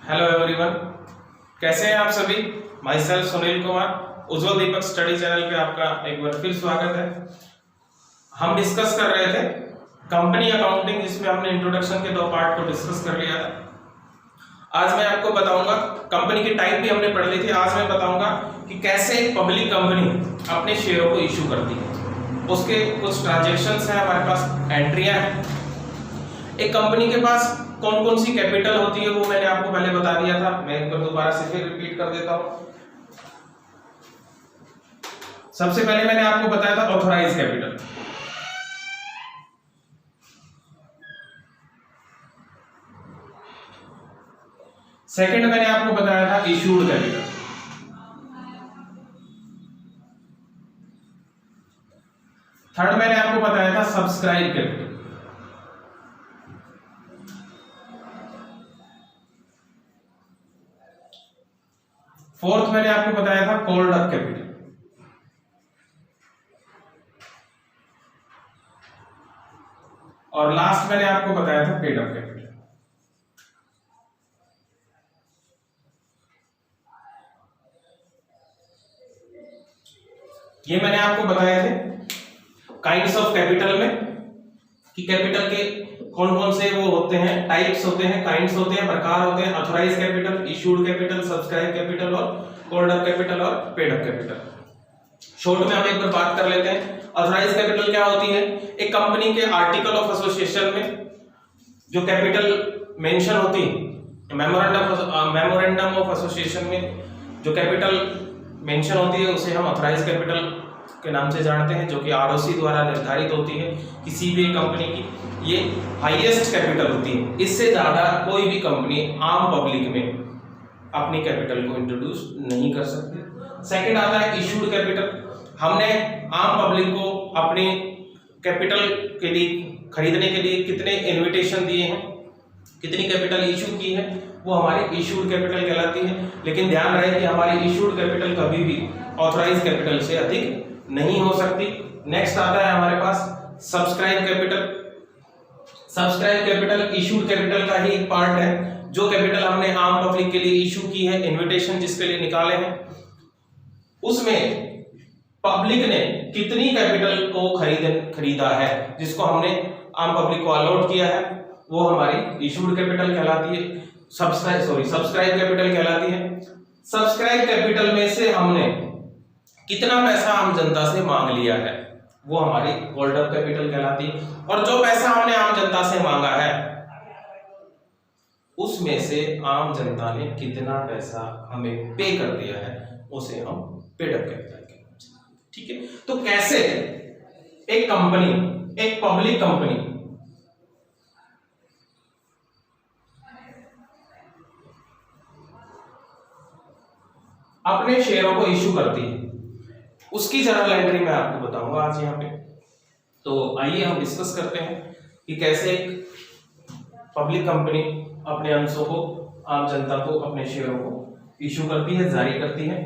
Hello everyone, कैसे हैं आप सभी। My self Sunil Kumar, Ujjwal Deepak study channel पे आपका एक बार फिर स्वागत है। हम डिस्कस कर रहे थे कंपनी अकाउंटिंग, जिसमें हमने इंट्रोडक्शन के 2 पार्ट को डिस्कस कर लिया था। आज मैं आपको बताऊंगा, कंपनी की टाइप भी हमने पढ़ ली थी। आज मैं बताऊंगा कि कैसे एक पब्लिक कंपनी अपने शेयरों को इशू करती है। उसके कुछ ट्रांजेक्शन्स हैं हमारे पास, एंट्रियां हैं। एक कंपनी के पास कौन कौन सी कैपिटल होती है वो मैंने आपको पहले बता दिया था। मैं एक बार दोबारा से फिर रिपीट कर देता हूं। सबसे पहले मैंने आपको बताया था ऑथराइज कैपिटल। सेकंड मैंने आपको बताया था इशूड कैपिटल। थर्ड मैंने आपको बताया था सब्सक्राइब कैपिटल। फोर्थ मैंने आपको बताया था कॉल्ड अप कैपिटल। और लास्ट मैंने आपको बताया था पेड अप कैपिटल। ये मैंने आपको बताए थे काइंड्स ऑफ कैपिटल में, कि कैपिटल के कौन कौन से वो होते हैं, टाइप्स होते हैं, काइंड्स होते हैं, प्रकार होते हैं। Authorise capital, issued capital, subscribe capital और कॉल्ड अप कैपिटल और पेड अप कैपिटल। शॉर्ट में हम एक बार बात कर लेते हैं। ऑथराइज कैपिटल क्या होती है? एक कंपनी के आर्टिकल ऑफ एसोसिएशन में जो कैपिटल मेंशन होती है, मेमोरेंडम ऑफ एसोसिएशन में जो कैपिटल मेंशन होती है, उसे हम ऑथराइज कैपिटल के नाम से जानते हैं, जो कि आरओसी द्वारा निर्धारित होती है किसी भी कंपनी की। ये हाईएस्ट कैपिटल होती है। इससे ज्यादा कोई भी कंपनी आम पब्लिक में अपनी कैपिटल को इंट्रोड्यूस नहीं कर सकती। सेकंड आता है इशूड कैपिटल। हमने आम पब्लिक को अपने कैपिटल के लिए खरीदने के लिए कितने इन्विटेशन दिए हैं, कितनी कैपिटल इशू की है, वो हमारी इशूड कैपिटल कहलाती है। लेकिन ध्यान रहे कि हमारी इशूड कैपिटल कभी भी ऑथराइज कैपिटल से अधिक नहीं हो सकती। नेक्स्ट आता है हमारे पास subscribe capital. Subscribe capital issued capital का ही एक पार्ट है। जो कैपिटल हमने आम पब्लिक के लिए इशू की है, इन्विटेशन जिसके लिए निकाले हैं, उसमें पब्लिक ने कितनी कैपिटल को खरीदा है, जिसको हमने आम पब्लिक को अलॉट किया है, वो हमारी इशूड कैपिटल कहलाती है। सब्सक्राइब कैपिटल कहलाती है। सब्सक्राइब कैपिटल में से हमने कितना पैसा आम जनता से मांग लिया है, वो हमारी कॉल्ड अप कैपिटल कहलाती है। और जो पैसा हमने आम जनता से मांगा है, उसमें से आम जनता ने कितना पैसा हमें पे कर दिया है, उसे हम पेड अप कैपिटल कहते हैं। ठीक है, तो कैसे एक कंपनी, एक पब्लिक कंपनी अपने शेयरों को इशू करती है, उसकी जर्नल एंट्री मैं आपको बताऊंगा आज यहाँ पे। तो आइए हम डिस्कस करते हैं कि कैसे एक पब्लिक कंपनी अपने अंशों को, आम जनता को, अपने शेयरों को इशू करती है, जारी करती है।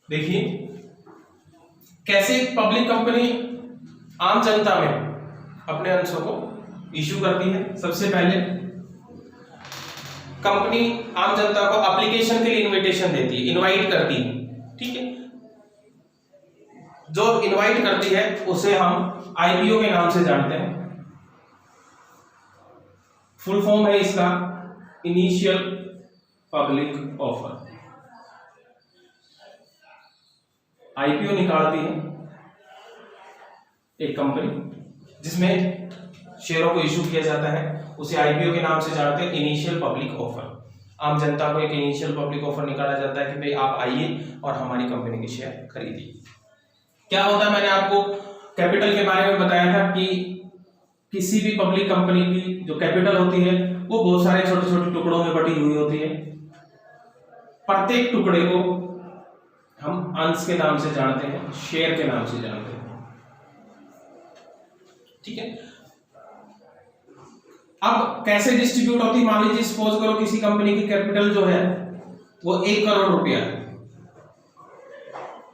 देखिए कैसे एक पब्लिक कंपनी आम जनता में अपने अंशों को इशू करती है। सबसे पहले कंपनी आम जनता को एप्लीकेशन के लिए इनविटेशन देती है, इनवाइट करती है। ठीक है, जो इनवाइट करती है उसे हम आईपीओ के नाम से जानते हैं। फुल फॉर्म है इसका इनिशियल पब्लिक ऑफर। आईपीओ निकालती है एक कंपनी, जिसमें शेयरों को इशू किया जाता है, उसे आईपीओ के नाम से जानते हैं, इनिशियल पब्लिक ऑफर। आम जनता को एक इनिशियल पब्लिक ऑफर निकाला जाता है कि भाई आप आइए और हमारी कंपनी के शेयर खरीदिए। क्या होता है, मैंने आपको कैपिटल के बारे में बताया था कि किसी भी पब्लिक कंपनी की जो कैपिटल होती है, वो बहुत सारे छोटे छोटे टुकड़ों में बटी हुई होती है। प्रत्येक टुकड़े को हम अंश के नाम से जानते हैं, शेयर के नाम से जानते हैं। ठीक है, अब कैसे डिस्ट्रीब्यूट होती है? मान लीजिए सपोज करो किसी कंपनी की कैपिटल जो है वो 1 करोड़ रुपया है।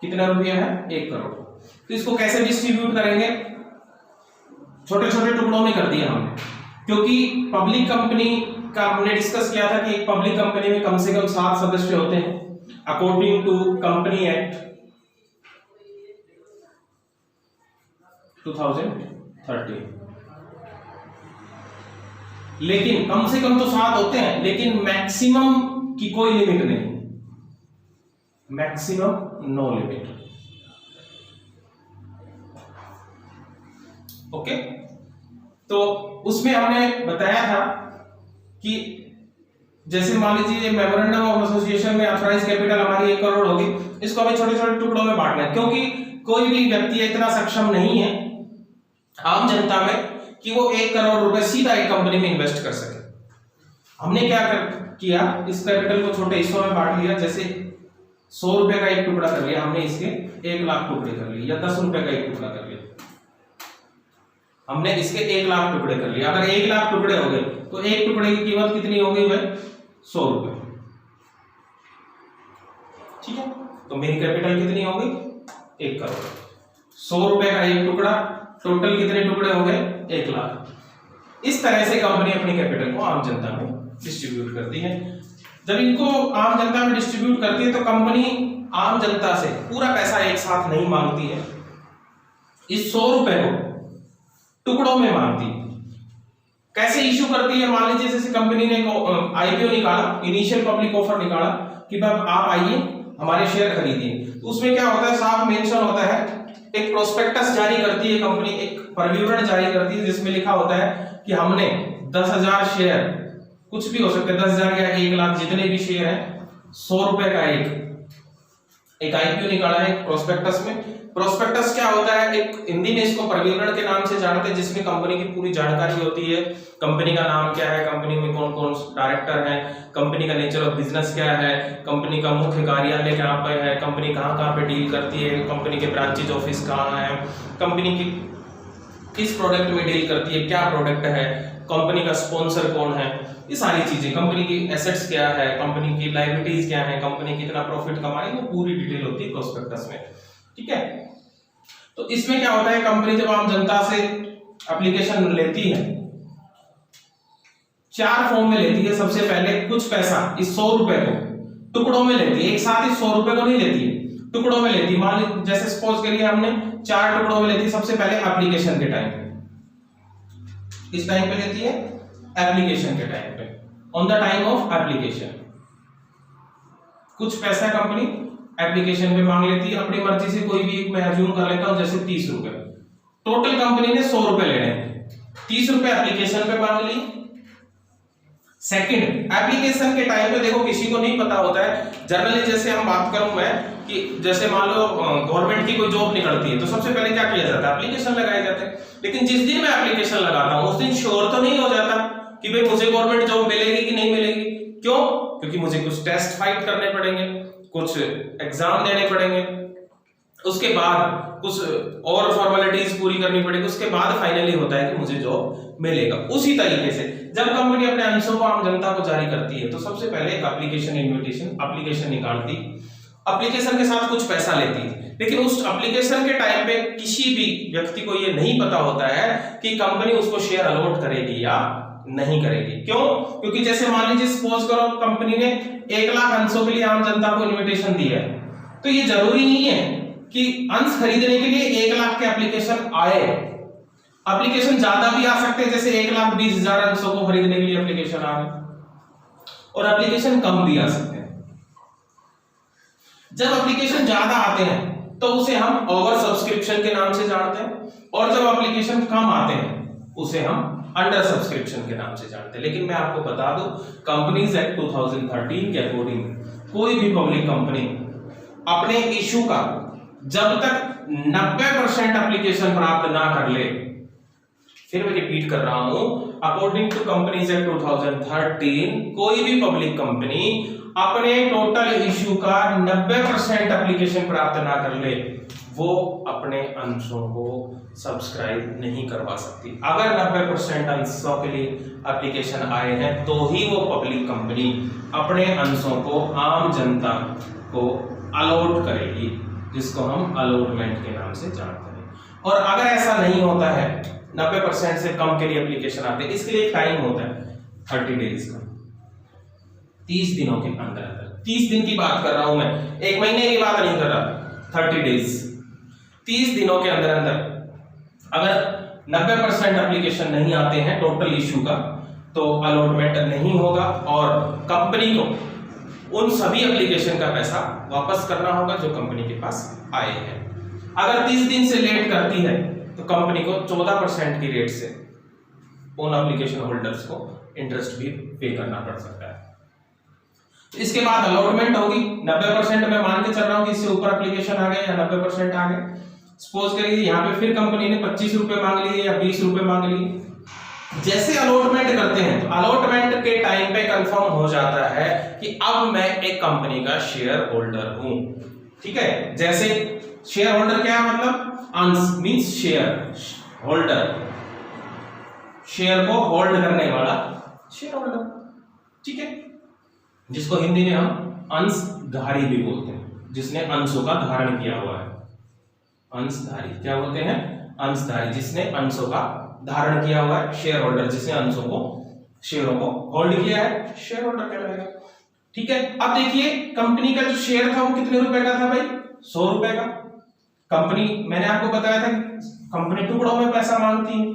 कितना रुपया है? 1 करोड़। तो इसको कैसे डिस्ट्रीब्यूट करेंगे? छोटे छोटे टुकड़ों में कर दिया हमने। क्योंकि पब्लिक कंपनी का हमने डिस्कस किया था कि एक पब्लिक कंपनी में कम से कम 7 सदस्य होते हैं अकॉर्डिंग टू कंपनी एक्ट 2013। लेकिन कम से कम तो 7 होते हैं, लेकिन मैक्सिमम की कोई लिमिट नहीं, मैक्सिमम नो लिमिट। ओके, तो उसमें हमने बताया था कि जैसे मान लीजिए मेमोरेंडम ऑफ एसोसिएशन में ऑथराइज कैपिटल हमारी 1 करोड़ होगी, इसको हमें छोटे छोटे टुकड़ों में बांटना है, क्योंकि कोई भी व्यक्ति इतना सक्षम नहीं है आम जनता में कि वो 1 करोड़ रुपए सीधा एक कंपनी में इन्वेस्ट कर सके। हमने क्या किया, इस कैपिटल को छोटे हिस्सों में बांट लिया। जैसे 100 रुपए का एक टुकड़ा कर लिया हमने, इसके 1 लाख टुकड़े कर लिए, या 10 रुपए का एक टुकड़ा कर लिया, हमने इसके 1 लाख टुकड़े कर लिए। अगर 1 लाख टुकड़े हो गए तो एक टुकड़े की कीमत कितनी होगी भाई? 100 रुपए। ठीक है, तो मेरी कैपिटल कितनी होगी? 1 करोड़। 100 रुपए का एक टुकड़ा, टोटल कितने टुकड़े हो गए? 1 लाख। इस तरह से कंपनी अपनी कैपिटल को आम जनता में डिस्ट्रीब्यूट करती है। जब इनको आम जनता में डिस्ट्रीब्यूट करती है तो कंपनी आम जनता से पूरा पैसा एक साथ नहीं मांगती है, इस 100 रुपए को टुकड़ों में मांगती है। कैसे इश्यू करती है? मान लीजिए जैसे कंपनी ने आईपीओ निकाला, इनिशियल पब्लिक ऑफर निकाला कि भाई आप आइए हमारे शेयर खरीदिए, तो उसमें क्या होता है, साफ मेंशन होता है, एक प्रोस्पेक्टस जारी करती है कंपनी, एक परिविवरण जारी करती है जिसमें लिखा होता है कि हमने 10,000 शेयर, कुछ भी हो सकते हैं, 10,000 या 1 लाख, जितने भी शेयर हैं, 100 रुपए का एक आईपीओ निकाला है प्रोस्पेक्टस में। प्रोस्पेक्टस क्या होता है? एक हिंदी में इसको परिविवरण के नाम से जानते हैं, जिसमें कंपनी की पूरी जानकारी होती है। कंपनी का नाम क्या है, कंपनी में कौन कौन डायरेक्टर हैं, कंपनी का नेचर ऑफ बिजनेस क्या है, कंपनी का मुख्य कार्यालय कहाँ पे है, कंपनी कहाँ कहाँ पे डील करती है, कंपनी के ब्रांचेज ऑफिस कहाँ है, कंपनी की किस प्रोडक्ट में डील करती है, क्या प्रोडक्ट है, कंपनी का स्पॉन्सर कौन है, ये सारी चीजें, कंपनी की एसेट्स क्या है, कंपनी की लायबिलिटीज क्या है, कंपनी कितना प्रॉफिट कमा रही है, वो पूरी डिटेल होती है प्रोस्पेक्टस में। ठीक है, तो इसमें क्या होता है, कंपनी जब आम जनता से एप्लीकेशन लेती है, 4 फॉर्म में लेती है। सबसे पहले कुछ पैसा, इस 100 रुपए को टुकड़ों में लेती है, एक साथ ही 100 रुपए को नहीं लेती है, टुकड़ों में लेती है। मान लीजिए जैसे सपोज करिए हमने 4 टुकड़ों में लेती है। सबसे पहले एप्लीकेशन के टाइम पे, इस टाइम पे लेती है, एप्लीकेशन के टाइम पे, on the time of application कुछ पैसा कंपनी एप्लीकेशन पे मांग लेती है अपनी मर्जी से। कोई भी मैं अज्यूम कर लेता हूं जैसे 30 रुपए, टोटल कंपनी ने 100 रुपए लेने हैं, 30 रुपए एप्लीकेशन पे मांग ली। सेकंड, एप्लीकेशन के टाइम पे देखो किसी को नहीं पता होता है, जनरली जैसे हम बात करूं मैं कि जैसे मान लो गवर्नमेंट की कोई जॉब निकलती है तो सबसे पहले क्या किया जाता है, एप्लीकेशन लगाए जाते हैं। लेकिन जिस दिन मैं एप्लीकेशन लगाता हूं उस दिन श्योर तो नहीं हो जाता कि भाई मुझे गवर्नमेंट जॉब मिलेगी कि नहीं मिलेगी। क्यों? क्योंकि मुझे कुछ टेस्ट फाइट करने पड़ेंगे, कुछ एग्जाम देने पड़ेंगे, उसके बाद कुछ और फॉर्मेलिटीज पूरी करनी पड़ेगी, उसके बाद फाइनली होता है कि मुझे जॉब मिलेगा। उसी तरीके से जब कंपनी अपने अंशों को आम जनता को जारी करती है तो सबसे पहले एक एप्लीकेशन इन्विटेशन एप्लीकेशन निकालती, एप्लीकेशन के साथ कुछ पैसा लेती है। लेकिन उस एप्लीकेशन के टाइम पे किसी भी व्यक्ति को यह नहीं पता होता है कि कंपनी उसको शेयर अलॉट करेगी या नहीं करेगी। क्यों? क्योंकि जैसे मान लीजिए सपोज करो कंपनी ने 1 लाख अंशों के लिए आम जनता को इन्विटेशन दिया है, तो ये जरूरी नहीं है कि अंश खरीदने के लिए 1 लाख के एप्लीकेशन आए। एप्लीकेशन ज्यादा भी आ सकते हैं, जैसे 1,20,000 अंशों को खरीदने के लिए एप्लीकेशन आ रहे, और एप्लीकेशन कम भी आ सकते हैं। जब एप्लीकेशन ज्यादा आते हैं तो उसे हम ओवर सब्सक्रिप्शन के नाम से जानते हैं, और जब एप्लीकेशन कम आते हैं उसे हम अंडर सब्सक्रिप्शन के नाम से जानते हैं। लेकिन मैं आपको बता दूं, कंपनीज एक्ट 2013 के अकॉर्डिंग कोई भी पब्लिक कंपनी अपने इशू का जब तक 90% एप्लीकेशन प्राप्त ना कर ले, फिर मैं रिपीट कर रहा हूं, अकॉर्डिंग टू कंपनीज एक्ट 2013 कोई भी पब्लिक कंपनी अपने टोटल इशू का 90% एप्लीकेशन प्राप्त ना कर ले, वो अपने अंशों को सब्सक्राइब नहीं करवा सकती। अगर 90% अंशों के लिए एप्लीकेशन आए हैं तो ही वो पब्लिक कंपनी अपने अंशों को आम जनता को अलॉट करेगी, जिसको हम अलॉटमेंट के नाम से जानते हैं। और अगर ऐसा नहीं होता है 90% से कम के लिए एप्लीकेशन आते हैं। इसके लिए एक टाइम होता है 30 डेज का, 30 दिनों के अंदर अंदर। 30 दिन की बात कर रहा हूं मैं, 1 महीने की बात नहीं कर रहा। 30 डेज, 30 दिनों के अंदर अंदर अगर 90% एप्लीकेशन नहीं आते हैं टोटल इशू का, तो अलॉटमेंट नहीं होगा और कंपनी को उन सभी एप्लीकेशन का पैसा वापस करना होगा जो कंपनी के पास आए हैं। अगर 30 दिन से लेट करती है तो कंपनी को 14% की रेट से उन एप्लीकेशन होल्डर्स को इंटरेस्ट भी पे करना पड़ सकता है। इसके बाद अलॉटमेंट होगी। 90% में मान के चल रहा हूं कि इससे ऊपर एप्लीकेशन आ गए या 90% आ गए। सपोज करिए यहाँ पे फिर कंपनी ने 25 रुपए मांग लिए या 20 रुपए मांग लिए। जैसे अलॉटमेंट करते हैं तो अलॉटमेंट के टाइम पे कंफर्म हो जाता है कि अब मैं एक कंपनी का शेयर होल्डर हूं। ठीक है, जैसे शेयर होल्डर क्या है, मतलब अंश मींस शेयर होल्डर, शेयर को होल्ड करने वाला शेयर होल्डर। ठीक है, जिसको हिंदी में हम अंशधारी भी बोलते हैं, जिसने अंशों का धारण किया हुआ है। अंशधारी क्या बोलते हैं, अंशधारी, जिसने अंशों का धारण किया हुआ है। शेयर होल्डर जिसने अंशों को, शेयरों को होल्ड किया है, शेयर होल्डर कहलाएगा। ठीक है, अब देखिए कंपनी का जो शेयर था वो कितने रुपए का था भाई, 100 रुपए का। कंपनी, मैंने आपको बताया था कंपनी टुकड़ों में पैसा मांगती है।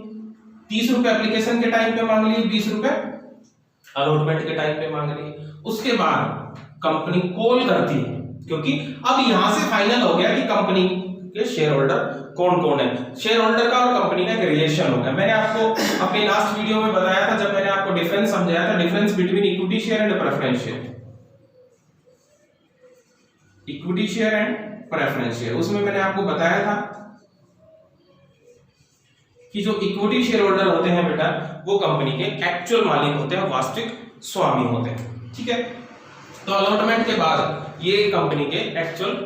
30 रुपए एप्लीकेशन के टाइम पे मांग लिए, 20 रुपए अलॉटमेंट के टाइम पे मांग लिए। उसके बाद कंपनी कॉल करती है, क्योंकि अब यहां से फाइनल हो गया कि कंपनी के शेयर होल्डर कौन कौन है। शेयर होल्डर का और कंपनी का एक रिलेशन होगा। मैंने आपको अपने लास्ट वीडियो में बताया था, जब मैंने आपको डिफरेंस समझाया था, difference between equity share and preference share, equity share and preference share. उसमें मैंने आपको बताया था कि जो इक्विटी शेयर होल्डर होते हैं बेटा, वो कंपनी के एक्चुअल मालिक होते हैं, वास्तविक स्वामी होते हैं। ठीक है, तो अलॉटमेंट के बाद ये कंपनी के एक्चुअल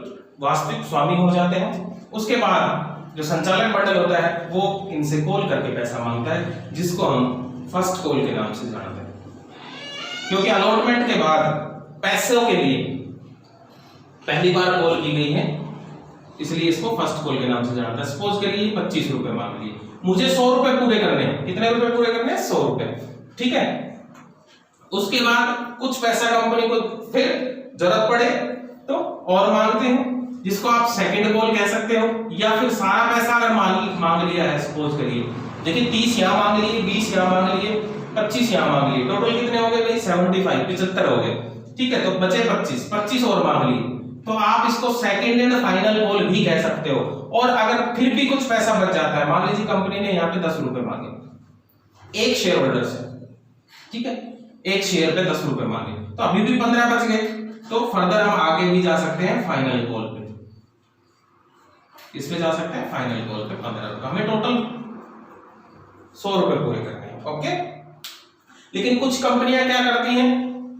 वास्तविक स्वामी हो जाते हैं। उसके बाद जो संचालक मंडल होता है वो इनसे कॉल करके पैसा मांगता है, जिसको हम फर्स्ट कॉल के नाम से जानते हैं। क्योंकि अलॉटमेंट के बाद पैसों के लिए पहली बार कॉल की गई है, इसलिए इसको फर्स्ट कॉल के नाम से जानता है। सपोज करिए 25 रुपए मांग लिए, मुझे 100 रुपए पूरे करने हैं। कितने रुपए पूरे करने हैं, 100 रुपए। ठीक है, उसके बाद कुछ पैसा कंपनी को फिर जरूरत पड़े तो और मांगते हैं, जिसको आप सेकंड कॉल कह सकते हो। या फिर सारा पैसा अगर मांग लिया है, सपोज करिए देखिए 30 यहां मांग लिए, 20 यहां मांग लिए, 25 यहां मांग लिए, टोटल कितने हो गए भाई, 75 हो गए। ठीक है, तो बचे 25 और मांग लिए, तो आप इसको सेकंड एंड फाइनल कॉल भी कह सकते हो। और अगर फिर भी कुछ पैसा बच जाता है, मान लीजिए कंपनी ने यहाँ पे 10 रुपए मांगे एक शेयर होल्डर से, ठीक है, एक शेयर पे 10 रुपए मांगे, तो अभी भी 15 बच गए। तो फर्दर हम आगे भी जा सकते हैं फाइनल कॉल पे, इसमें जा सकते हैं फाइनल कॉल पे 15 रुपए। हमें टोटल 100 रुपए पूरे करने हैं। ओके, लेकिन कुछ कंपनियां क्या करती हैं,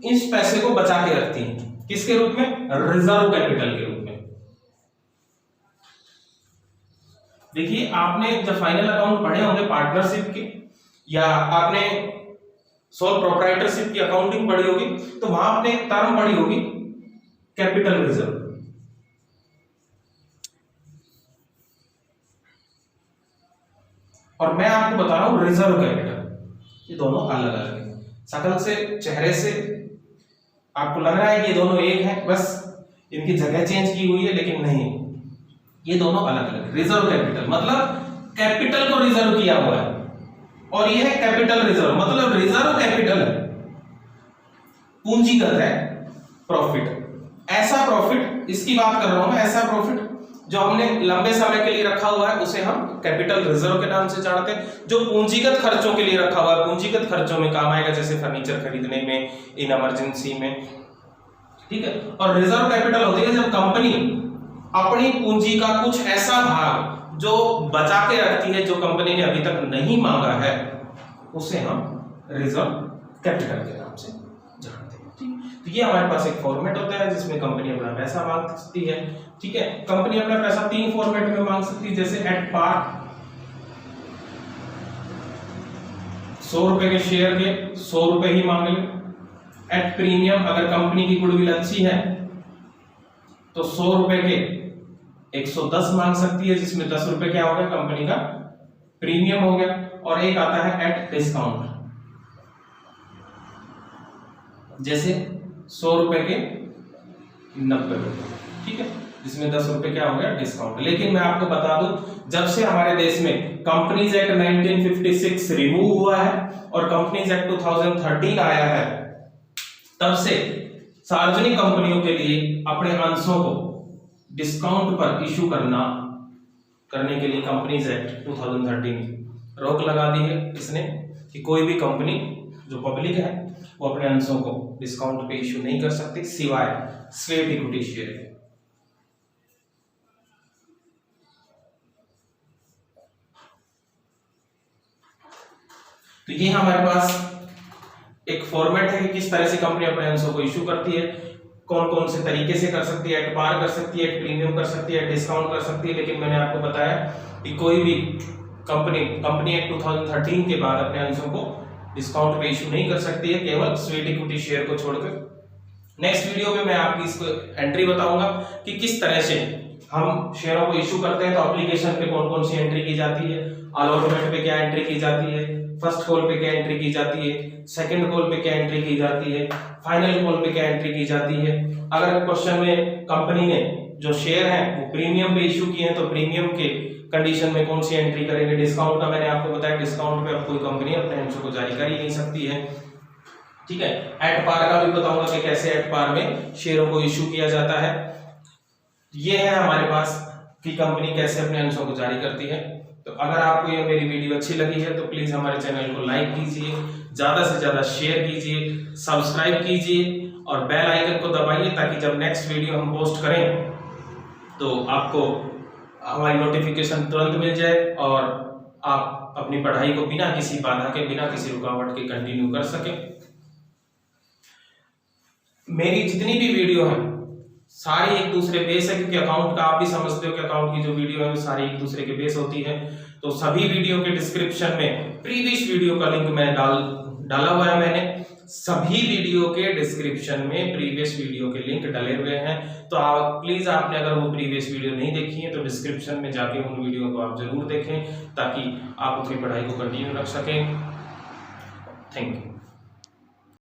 इस पैसे को बचा के रखती हैं। किसके रूप में, रिजर्व कैपिटल के रूप में। देखिए आपने जब फाइनल अकाउंट पढ़े होंगे पार्टनरशिप के, या आपने सोल प्रोप्राइटरशिप की अकाउंटिंग पढ़ी होगी, तो वहां आपने एक टर्म पढ़ी होगी कैपिटल रिजर्व। और मैं आपको बता रहा हूं रिजर्व कैपिटल। ये दोनों अलग अलग है। शकल से, चेहरे से आपको लग रहा है कि ये दोनों एक है, बस इनकी जगह चेंज की हुई है, लेकिन नहीं, ये दोनों अलग अलग। रिजर्व कैपिटल मतलब कैपिटल को रिजर्व किया हुआ है, और ये है कैपिटल रिजर्व मतलब रिजर्व कैपिटल पूंजीगत है प्रॉफिट। ऐसा प्रॉफिट, इसकी बात कर रहा हूं मैं, ऐसा प्रॉफिट जो हमने लंबे समय के लिए रखा हुआ है उसे हम कैपिटल रिजर्व के नाम से जानते हैं। जो पूंजीगत खर्चों के लिए रखा हुआ है, पूंजीगत खर्चों में काम आएगा, जैसे फर्नीचर खरीदने में, इन इमरजेंसी में। ठीक है, और रिजर्व कैपिटल होती है जब कंपनी अपनी पूंजी का कुछ ऐसा भाग जो बचा के रखती है, जो कंपनी ने अभी तक नहीं मांगा है, उसे हम रिजर्व कैपिटल के नाम से जानते हैं। तो ये हमारे पास एक फॉर्मेट होता है जिसमें कंपनी अपना पैसा मांग सकती है। ठीक है, कंपनी अपना पैसा 3 फॉर्मेट में मांग सकती है, जैसे एट पार 100 रुपए के शेयर के 100 रुपए ही मांग ले। एट प्रीमियम, अगर कंपनी की गुडविल अच्छी है तो 100 रुपए के 110 मांग सकती है, जिसमें 10 रुपए क्या होगा, कंपनी का प्रीमियम हो गया, और एक आता है एट डिस्काउंट, जैसे 100 रुपए के 90 रुपए, ठीक है, जिसमें 10 रुपए क्या हो गया डिस्काउंट। लेकिन मैं आपको बता दूं, जब से हमारे देश में कंपनीज एक्ट 1956 रिमूव हुआ है और कंपनीज एक्ट 2013 आया है, तब से सार्वजनिक कंपनियों के लिए अपने अंशों को डिस्काउंट पर इशू करने के लिए कंपनीज एक्ट 2013 रोक लगा दी है इसने, कि कोई भी कंपनी जो पब्लिक है वो अपने अंशों को डिस्काउंट पे इशू नहीं कर सकती, सिवाय स्वेट इक्विटी शेयर के। तो ये हमारे पास एक फॉर्मेट है कि किस तरह से कंपनी अपने अंशों को इशू करती है, कौन कौन से तरीके से कर सकती है, एट पार कर सकती है, एट प्रीमियम कर सकती है, डिस्काउंट कर सकती है। लेकिन मैंने आपको बताया कि कोई भी कंपनी एक्ट 2013 के बाद अपने अंशों को डिस्काउंट पे इशू नहीं कर सकती है, केवल स्वेट इक्विटी शेयर को छोड़कर। नेक्स्ट वीडियो में मैं आपकी इसको एंट्री बताऊंगा कि किस तरह से हम शेयरों को इशू करते हैं, तो एप्लीकेशन पे कौन कौन सी एंट्री की जाती है, अलॉटमेंट पे क्या एंट्री की जाती है, फर्स्ट कॉल पे क्या एंट्री की जाती है, सेकंड कॉल पे क्या एंट्री की जाती है, फाइनल कॉल पे क्या एंट्री की जाती है। अगर क्वेश्चन में कंपनी ने जो शेयर हैं वो प्रीमियम पे इशू किए हैं तो प्रीमियम के कंडीशन में कौन सी एंट्री करेंगे। डिस्काउंट का मैंने आपको बताया, डिस्काउंट पे अब कोई कंपनी अपने अंशों को जारी कर ही नहीं सकती है, ठीक है। एट पार का भी बताऊंगा कि कैसे एट पार में शेयरों को इशू किया जाता है। ये है हमारे पास कि कंपनी कैसे अपने अंशों को जारी करती है। तो अगर आपको ये मेरी वीडियो अच्छी लगी है तो प्लीज हमारे चैनल को लाइक कीजिए, ज्यादा से ज्यादा शेयर कीजिए, सब्सक्राइब कीजिए और बेल आइकन को दबाइए, ताकि जब नेक्स्ट वीडियो हम पोस्ट करें तो आपको हमारी नोटिफिकेशन तुरंत मिल जाए और आप अपनी पढ़ाई को बिना किसी बाधा के, बिना किसी रुकावट के कंटिन्यू कर सकें। मेरी जितनी भी वीडियो है सारी एक दूसरे बेस है, क्योंकि अकाउंट का आप भी समझते हो कि अकाउंट की जो वीडियो है वो सारी एक दूसरे के बेस होती है। तो सभी वीडियो के डिस्क्रिप्शन में प्रीवियस वीडियो का लिंक मैं डाला हुआ है, मैंने सभी वीडियो के डिस्क्रिप्शन में प्रीवियस वीडियो के लिंक डाले हुए हैं। तो आप प्लीज, आपने अगर वो प्रीवियस वीडियो नहीं देखी है तो डिस्क्रिप्शन में जाके उन वीडियो को आप जरूर देखें, ताकि आप अपनी पढ़ाई को कंटिन्यू रख सकें। Thank you.